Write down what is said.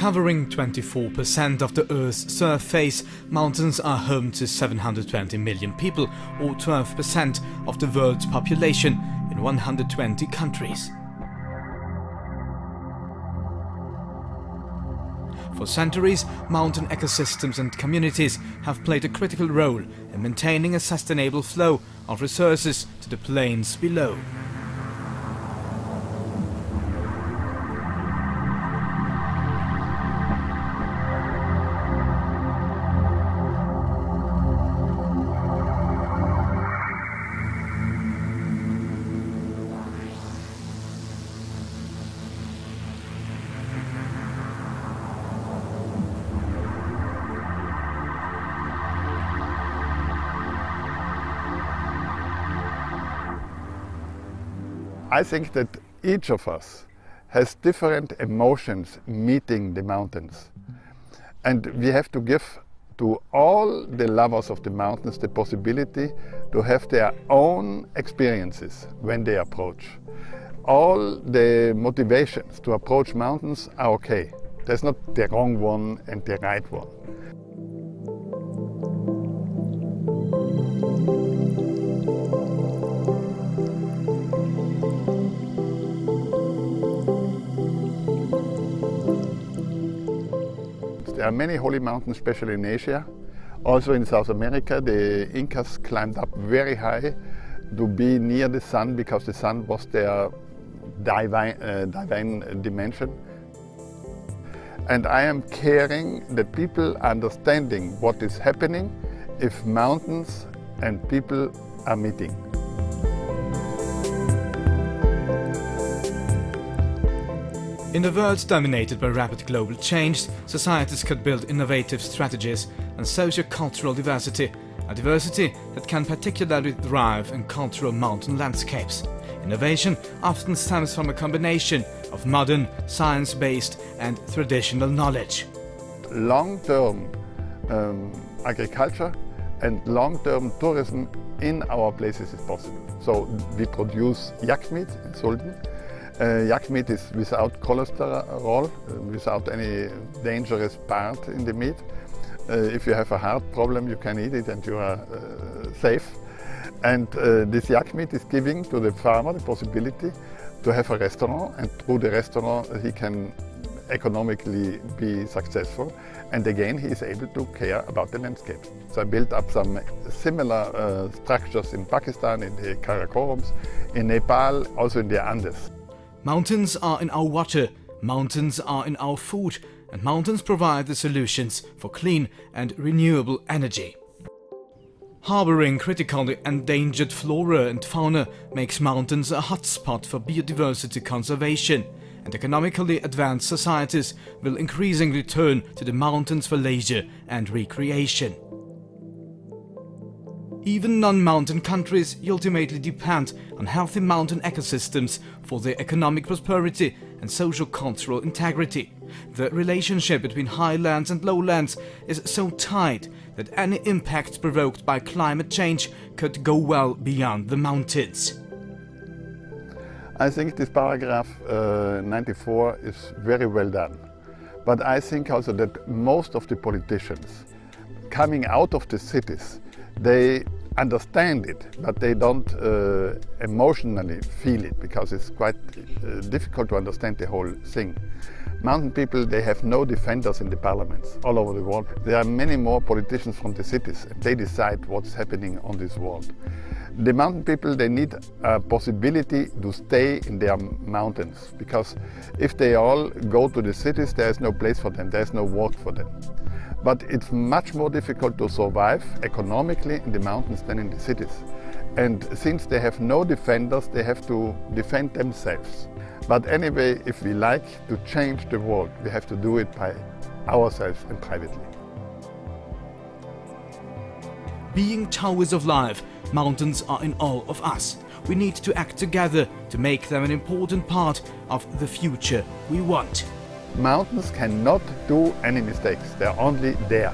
Covering 24% of the Earth's surface, mountains are home to 720 million people, or 12% of the world's population, in 120 countries. For centuries, mountain ecosystems and communities have played a critical role in maintaining a sustainable flow of resources to the plains below. I think that each of us has different emotions meeting the mountains. And we have to give to all the lovers of the mountains the possibility to have their own experiences when they approach. All the motivations to approach mountains are okay. There's not the wrong one and the right one. There are many holy mountains, especially in Asia. Also in South America, the Incas climbed up very high to be near the sun, because the sun was their divine dimension. And I am caring that people understanding what is happening if mountains and people are meeting. In a world dominated by rapid global change, societies could build innovative strategies and socio-cultural diversity, a diversity that can particularly thrive in cultural mountain landscapes. Innovation often stems from a combination of modern, science-based and traditional knowledge. Long-term agriculture and long-term tourism in our places is possible. So we produce yak meat in Sulden. Yak meat is without cholesterol, without any dangerous part in the meat. If you have a heart problem, you can eat it and you are safe. And this yak meat is giving to the farmer the possibility to have a restaurant, and through the restaurant he can economically be successful. And again, he is able to care about the landscape. So I built up some similar structures in Pakistan, in the Karakorums, in Nepal, also in the Andes. Mountains are in our water, mountains are in our food, and mountains provide the solutions for clean and renewable energy. Harboring critically endangered flora and fauna makes mountains a hotspot for biodiversity conservation, and economically advanced societies will increasingly turn to the mountains for leisure and recreation. Even non-mountain countries ultimately depend on healthy mountain ecosystems for their economic prosperity and social-cultural integrity. The relationship between highlands and lowlands is so tight that any impact provoked by climate change could go well beyond the mountains. I think this paragraph 94 is very well done. But I think also that most of the politicians coming out of the cities, they understand it, but they don't emotionally feel it, because it's quite difficult to understand the whole thing. Mountain people, they have no defenders in the parliaments all over the world. There are many more politicians from the cities, and they decide what's happening on this world. The mountain people, they need a possibility to stay in their mountains, because if they all go to the cities, there's no place for them, there's no work for them. But it's much more difficult to survive economically in the mountains than in the cities. And since they have no defenders, they have to defend themselves. But anyway, if we like to change the world, we have to do it by ourselves and privately. Being towers of life, mountains are in all of us. We need to act together to make them an important part of the future we want. Mountains cannot do any mistakes, they're only there.